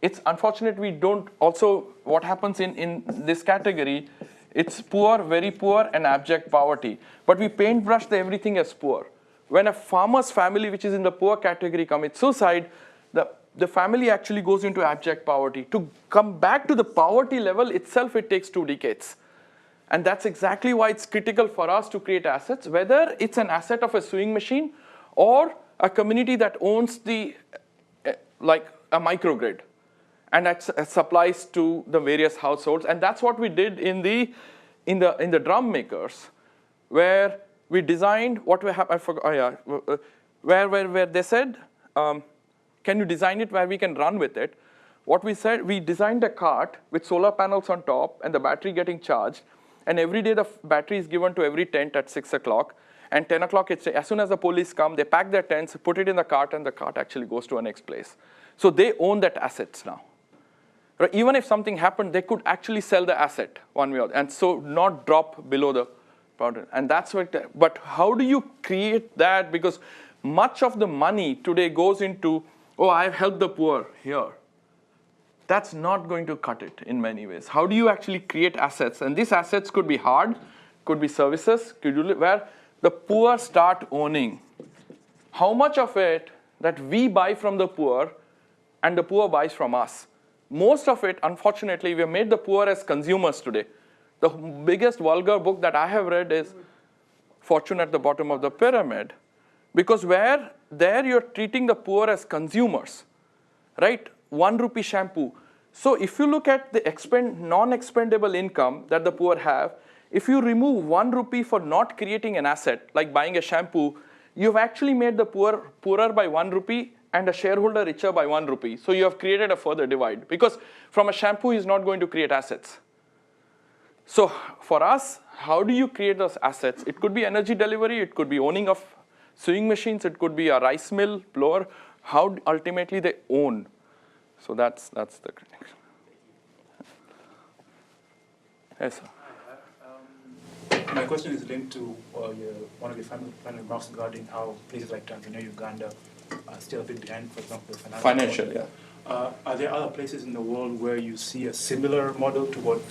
it's unfortunate we don't also, what happens in this category, it's poor, very poor, and abject poverty. But we paintbrush everything as poor. When a farmer's family, which is in the poor category, commits suicide, the family actually goes into abject poverty. To come back to the poverty level itself, it takes 2 decades. And that's exactly why it's critical for us to create assets, whether it's an asset of a sewing machine or a community that owns like a microgrid and that supplies to the various households. And that's what we did in the drum makers, where we designed what we have. I forgot. Oh yeah, where they said, can you design it where we can run with it? What we said, we designed a cart with solar panels on top and the battery getting charged. And every day the battery is given to every tent at 6 o'clock. And 10 o'clock, as soon as the police come, they pack their tents, put it in the cart, and the cart actually goes to a next place. So they own that assets now. Right? Even if something happened, they could actually sell the asset one way or the other, and so not drop below the boundary. And that's what. But how do you create that? Because much of the money today goes into, oh, I've helped the poor here. That's not going to cut it in many ways. How do you actually create assets? And these assets could be hard, could be services, where the poor start owning. How much of it that we buy from the poor and the poor buys from us? Most of it, unfortunately, we have made the poor as consumers today. The biggest vulgar book that I have read is Fortune at the Bottom of the Pyramid. Because there you're treating the poor as consumers, right? 1 rupee shampoo. So if you look at the non-expendable income that the poor have, if you remove 1 rupee for not creating an asset, like buying a shampoo, you've actually made the poor poorer by 1 rupee and a shareholder richer by 1 rupee. So you have created a further divide. Because from a shampoo, he's not going to create assets. So for us, how do you create those assets? It could be energy delivery, it could be owning of sewing machines, it could be a rice mill, blower, how ultimately they own. So that's the critical. Yes, sir. My question is linked to one of your final remarks regarding how places like Tanzania, Uganda are still a bit behind, for example, financial, yeah. Are there other places in the world where you see a similar model to what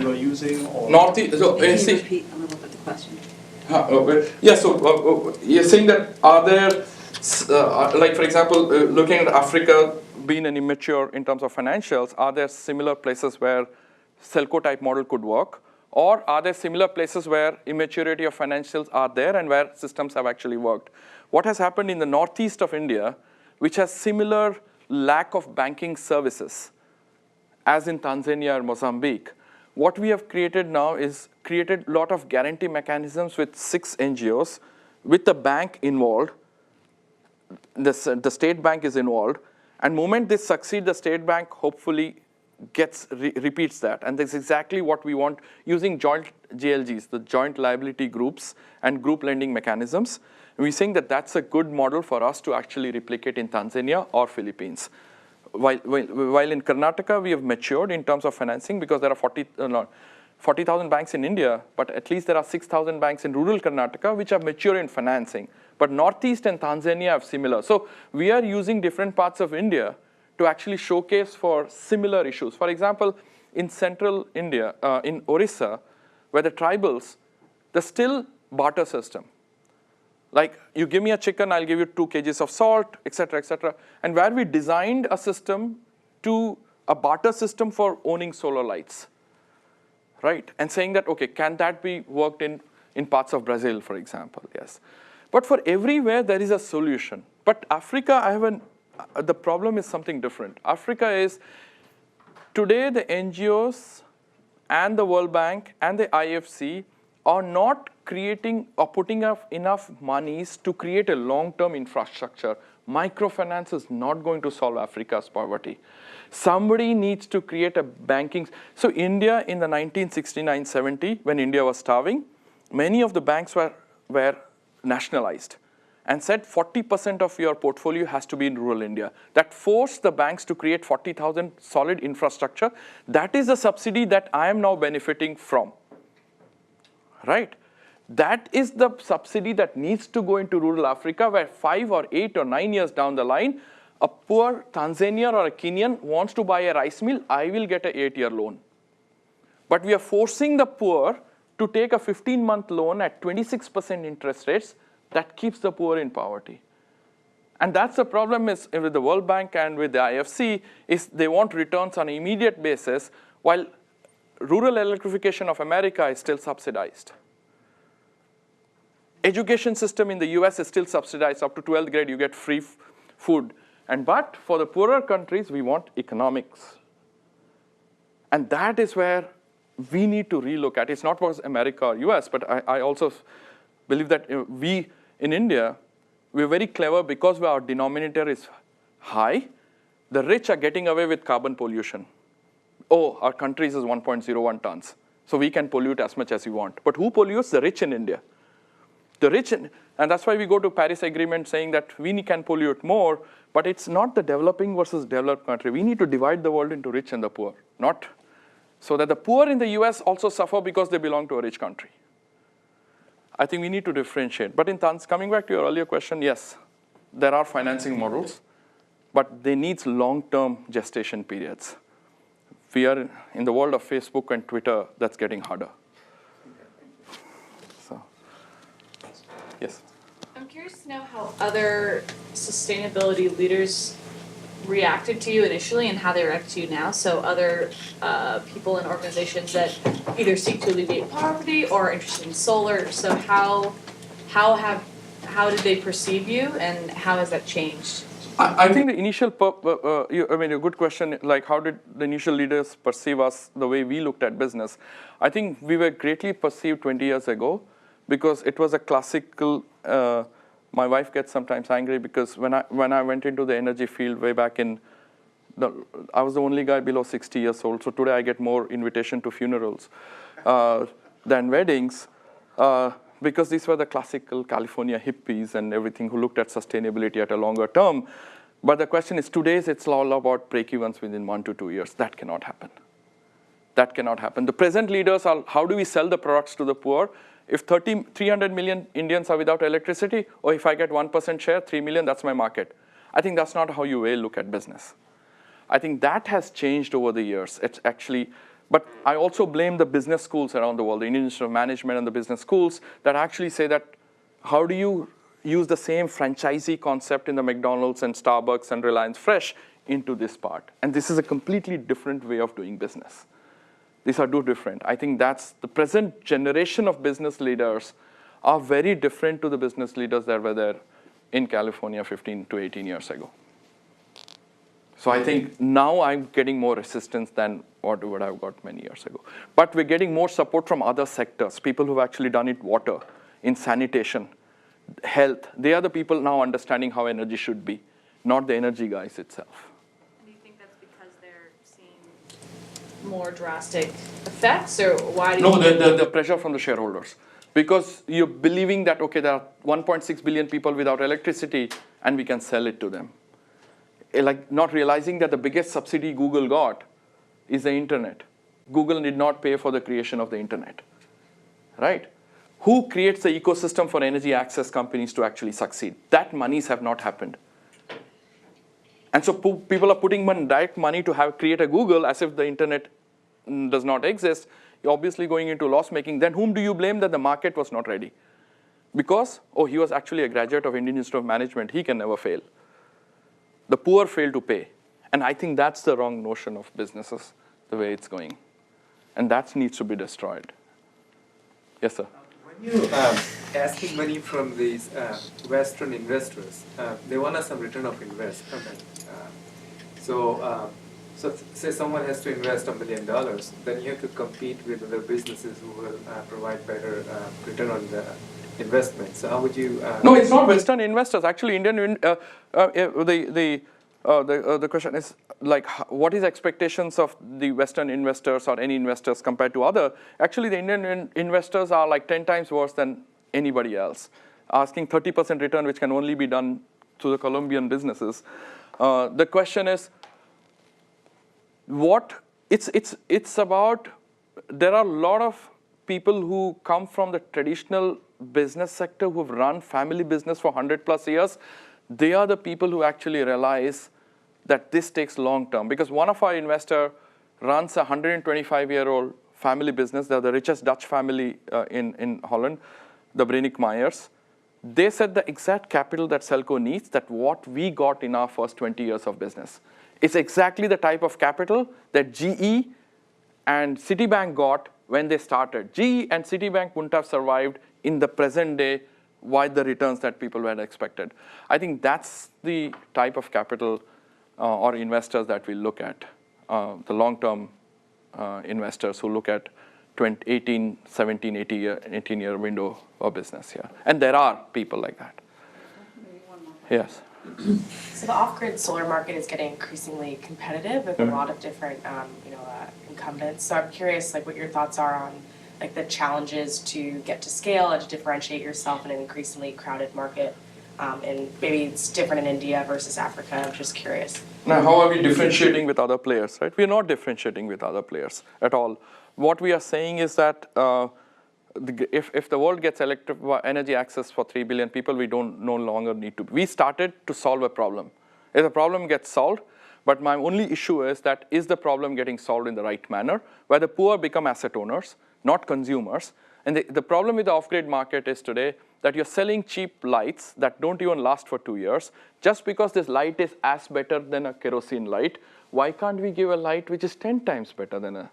you are using? Or Northeast. So, Can you repeat a little bit the question? Yeah, so you're saying that are there, like for example, looking at Africa being an immature in terms of financials, are there similar places where SELCO type model could work? Or are there similar places where immaturity of financials are there and where systems have actually worked? What has happened in the northeast of India, which has similar lack of banking services, as in Tanzania or Mozambique, what we have created now is created a lot of guarantee mechanisms with 6 NGOs, with the bank involved. The state bank is involved. And the moment they succeed, the state bank hopefully repeats that. And that's exactly what we want using joint JLGs, the joint liability groups and group lending mechanisms. And we're saying that that's a good model for us to actually replicate in Tanzania or Philippines. While in Karnataka, we have matured in terms of financing because there are 40,000 banks in India, but at least there are 6,000 banks in rural Karnataka which are mature in financing. But Northeast and Tanzania have similar. So we are using different parts of India to actually showcase for similar issues. For example, in central India, in Orissa, where the tribals, there's still barter system. Like, you give me a chicken, I'll give you 2 kgs of salt, et cetera, et cetera. And where we designed a system to a barter system for owning solar lights, right? And saying that, okay, can that be worked in parts of Brazil, for example? Yes. But for everywhere, there is a solution. But Africa, the problem is something different. Africa is, today the NGOs and the World Bank and the IFC are not creating or putting up enough monies to create a long-term infrastructure. Microfinance is not going to solve Africa's poverty. Somebody needs to create a banking. So India in the 1969-70, when India was starving, many of the banks were nationalized and said 40% of your portfolio has to be in rural India. That forced the banks to create 40,000 solid infrastructure. That is a subsidy that I am now benefiting from, right? That is the subsidy that needs to go into rural Africa, where 5 or 8 or 9 years down the line, a poor Tanzanian or a Kenyan wants to buy a rice mill, I will get an 8-year loan. But we are forcing the poor to take a 15-month loan at 26% interest rates. That keeps the poor in poverty. And that's the problem is with the World Bank and with the IFC, is they want returns on an immediate basis, while rural electrification of America is still subsidized. Education system in the US is still subsidized. Up to 12th grade, you get free food. But for the poorer countries, we want economics. And that is where we need to relook at. It's not because America or US, but I also believe that we, in India, we're very clever because our denominator is high. The rich are getting away with carbon pollution. Oh, our country is 1.01 tons. So we can pollute as much as we want. But who pollutes? The rich in India. The rich, and that's why we go to Paris Agreement saying that we can pollute more, but it's not the developing versus developed country. We need to divide the world into rich and the poor, not so that the poor in the US also suffer because they belong to a rich country. I think we need to differentiate. But coming back to your earlier question, yes, there are financing models, but they need long-term gestation periods. We are in the world of Facebook and Twitter, that's getting harder. So, yes. I'm curious to know how other sustainability leaders reacted to you initially and how they react to you now. So other people and organizations that either seek to alleviate poverty or are interested in solar. So how did they perceive you, and how has that changed? I think the initial, a good question, like how did the initial leaders perceive us the way we looked at business? I think we were greatly perceived 20 years ago because it was a classical, my wife gets sometimes angry because when I went into the energy field way back I was the only guy below 60 years old, so today I get more invitation to funerals than weddings. Because these were the classical California hippies and everything who looked at sustainability at a longer term. But the question is, today's it's all about break-evens within 1 to 2 years. That cannot happen. That cannot happen. The present leaders are, how do we sell the products to the poor? If 300 million Indians are without electricity, or if I get 1% share, 3 million, that's my market. I think that's not how you will look at business. I think that has changed over the years. It's actually, but I also blame the business schools around the world, the Indian Institute of Management and the business schools that actually say that, how do you use the same franchisee concept in the McDonald's and Starbucks and Reliance Fresh into this part? And this is a completely different way of doing business. These are two different. I think that's the present generation of business leaders are very different to the business leaders that were there in California 15 to 18 years ago. So I think now I'm getting more resistance than what would have got many years ago. But we're getting more support from other sectors, people who've actually done it water, in sanitation, health. They are the people now understanding how energy should be, not the energy guys itself. Do you think that's because they're seeing more drastic effects, or why do you No, the pressure from the shareholders. Because you're believing that, okay, there are 1.6 billion people without electricity, and we can sell it to them. Like not realizing that the biggest subsidy Google got is the internet. Google did not pay for the creation of the internet, right? Who creates the ecosystem for energy access companies to actually succeed? That monies have not happened. And so people are putting direct money to create a Google as if the internet does not exist. You're obviously going into loss making. Then whom do you blame that the market was not ready? Because, oh, he was actually a graduate of Indian Institute of Management. He can never fail. The poor fail to pay. And I think that's the wrong notion of businesses, the way it's going. And that needs to be destroyed. Yes, sir. When you asking money from these Western investors, they want some return of investment. So say someone has to invest $1 million, then you have to compete with other businesses who will provide better return on the investment. So how would you? No, it's not Western investors. Actually, the question is like, what is expectations of the Western investors or any investors compared to other? Actually, the Indian investors are like 10 times worse than anybody else, asking 30% return, which can only be done to the Colombian businesses. The question is, it's about, there are a lot of people who come from the traditional business sector who've run family business for 100+ years. They are the people who actually realize that this takes long term. Because one of our investors runs a 125-year-old family business. They're the richest Dutch family in Holland, the Brenick Meyers. They said the exact capital that Selco needs, that what we got in our first 20 years of business. It's exactly the type of capital that GE and Citibank got when they started. GE and Citibank wouldn't have survived in the present day with the returns that people had expected. I think that's the type of capital or investors that we look at, the long-term investors who look at 18, 17, 18-year window of business here. And there are people like that. Yes. So the off-grid solar market is getting increasingly competitive with a lot of different, incumbents. So I'm curious, like, what your thoughts are on, like, the challenges to get to scale and to differentiate yourself in an increasingly crowded market. And maybe it's different in India versus Africa. I'm just curious. Now, how are we differentiating with other players, right? We're not differentiating with other players at all. What we are saying is that if the world gets energy access for 3 billion people, we no longer need to. We started to solve a problem. If the problem gets solved, but my only issue is that is the problem getting solved in the right manner, where the poor become asset owners, not consumers. And the problem with the off-grid market is today that you're selling cheap lights that don't even last for 2 years. Just because this light is as better than a kerosene light, why can't we give a light which is 10 times better than a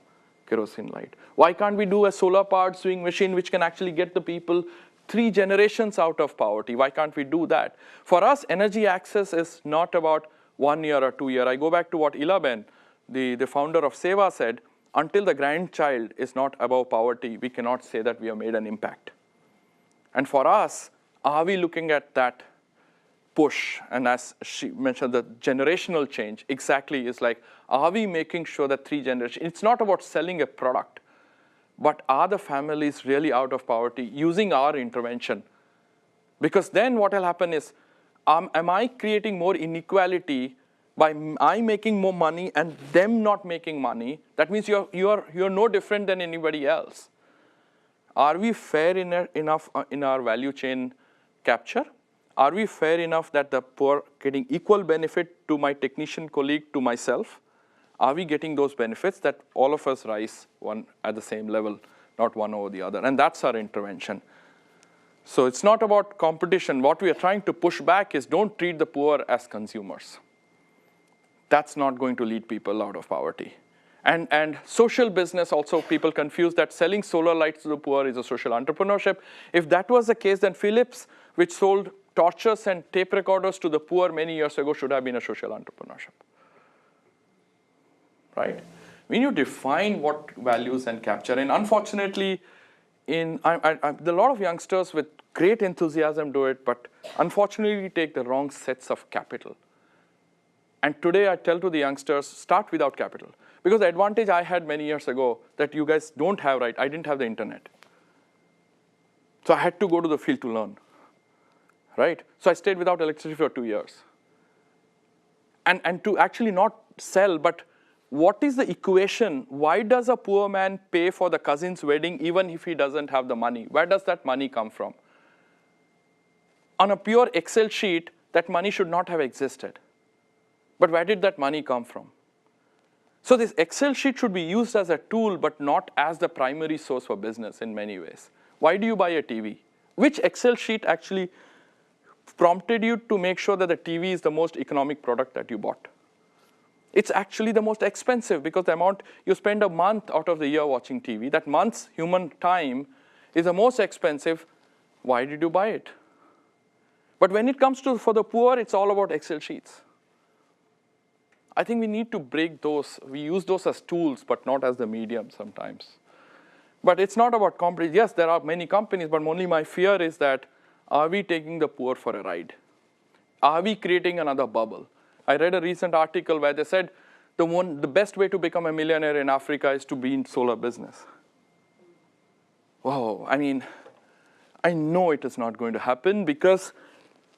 kerosene light? Why can't we do a solar-powered sewing machine which can actually get the people 3 generations out of poverty? Why can't we do that? For us, energy access is not about 1 year or 2 years. I go back to what Ilaben, the founder of Seva, said, until the grandchild is not above poverty, we cannot say that we have made an impact. And for us, are we looking at that push? And as she mentioned, the generational change exactly is like, are we making sure that 3 generations, it's not about selling a product, but are the families really out of poverty using our intervention? Because then what will happen is, am I creating more inequality by I making more money and them not making money? That means you're no different than anybody else. Are we fair enough in our value chain capture? Are we fair enough that the poor getting equal benefit to my technician colleague, to myself? Are we getting those benefits that all of us rise one at the same level, not one over the other? And that's our intervention. So it's not about competition. What we are trying to push back is don't treat the poor as consumers. That's not going to lead people out of poverty. And social business also, people confuse that selling solar lights to the poor is a social entrepreneurship. If that was the case, then Philips, which sold torches and tape recorders to the poor many years ago, should have been a social entrepreneurship. right? When you define what values and capture, and unfortunately, there are a lot of youngsters with great enthusiasm do it, but unfortunately take the wrong sets of capital. And today I tell to the youngsters, start without capital. Because the advantage I had many years ago that you guys don't have, right? I didn't have the internet. So I had to go to the field to learn, right? So I stayed without electricity for 2 years. And to actually not sell, but what is the equation? Why does a poor man pay for the cousin's wedding even if he doesn't have the money? Where does that money come from? On a pure Excel sheet, that money should not have existed. But where did that money come from? So this Excel sheet should be used as a tool, but not as the primary source for business in many ways. Why do you buy a TV? Which Excel sheet actually prompted you to make sure that the TV is the most economic product that you bought? It's actually the most expensive because the amount you spend a month out of the year watching TV, that month's human time is the most expensive. Why did you buy it? But when it comes to for the poor, it's all about Excel sheets. I think we need to break those. We use those as tools, but not as the medium sometimes. But it's not about companies. Yes, there are many companies, but only my fear is that are we taking the poor for a ride? Are we creating another bubble? I read a recent article where they said the best way to become a millionaire in Africa is to be in solar business. Wow, I mean, I know it is not going to happen because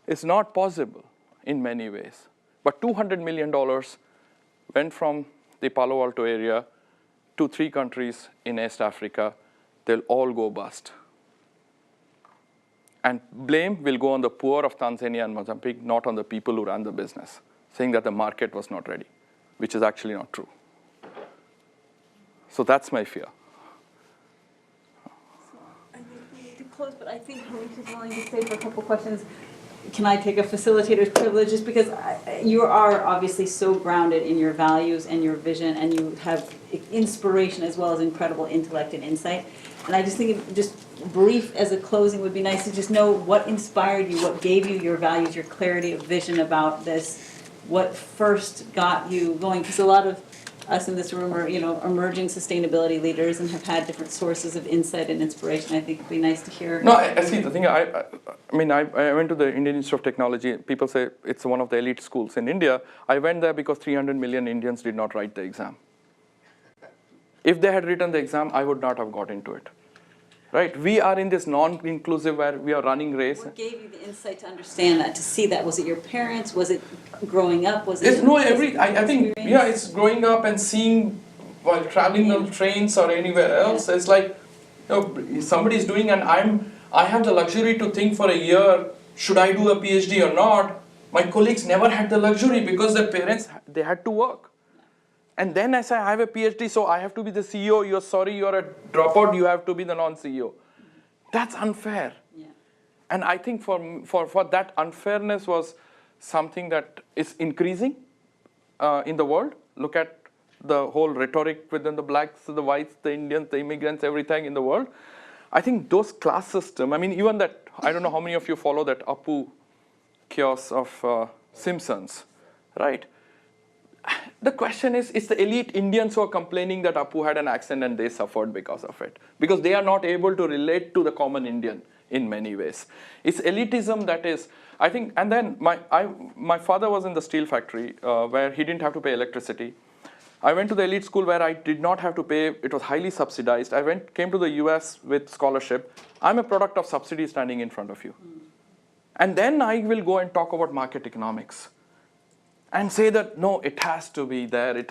it's not possible in many ways. But $200 million went from the Palo Alto area to 3 countries in East Africa. They'll all go bust. And blame will go on the poor of Tanzania and Mozambique, not on the people who ran the business, saying that the market was not ready, which is actually not true. So that's my fear. I think we need to close, but I think Harish is willing to stay for a couple questions. Can I take a facilitator's privilege? Just because you are obviously so grounded in your values and your vision, and you have inspiration as well as incredible intellect and insight. And I just think just brief as a closing would be nice to just know what inspired you, what gave you your values, your clarity of vision about this, what first got you going. Because a lot of us in this room are, emerging sustainability leaders and have had different sources of insight and inspiration. I think it'd be nice to hear. No, I see. The thing, I went to the Indian Institute of Technology. People say it's one of the elite schools in India. I went there because 300 million Indians did not write the exam. If they had written the exam, I would not have got into it. Right? We are in this non-inclusive where we are running race. What gave you the insight to understand that, to see that? Was it your parents? Was it growing up? Was it? I think, yeah, it's growing up and seeing while traveling on trains or anywhere else. It's like, somebody's doing, and I have the luxury to think for a year, should I do a PhD or not? My colleagues never had the luxury because their parents, they had to work. And then I say, I have a PhD, so I have to be the CEO. You're sorry, you're a dropout, you have to be the non-CEO. That's unfair. Yeah. And I think for that unfairness was something that is increasing in the world. Look at the whole rhetoric within the blacks, the whites, the Indians, the immigrants, everything in the world. I think those class system, even that, I don't know how many of you follow that Apu chaos of Simpsons, right? The question is, it's the elite Indians who are complaining that Apu had an accent and they suffered because of it. Because they are not able to relate to the common Indian in many ways. It's elitism that is, I think, and then my father was in the steel factory where he didn't have to pay electricity. I went to the elite school where I did not have to pay, it was highly subsidized. Came to the US with scholarship. I'm a product of Subsidies standing in front of you. And then I will go and talk about market economics. And say that, no, it has to be there,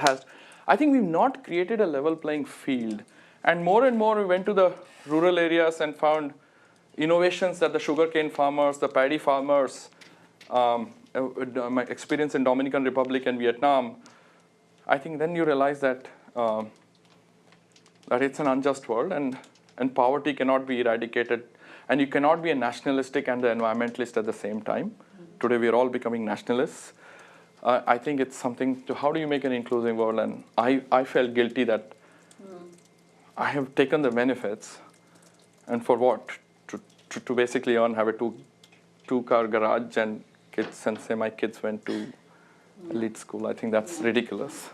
I think we've not created a level playing field. And more we went to the rural areas and found innovations that the sugarcane farmers, the paddy farmers, my experience in Dominican Republic and Vietnam, I think then you realize that it's an unjust world and poverty cannot be eradicated. And you cannot be a nationalistic and an environmentalist at the same time. Today we are all becoming nationalists. I think it's something to how do you make an inclusive world, and I felt guilty that I have taken the benefits, and for what? To basically have a two-car garage and kids and say my kids went to elite school. I think that's ridiculous.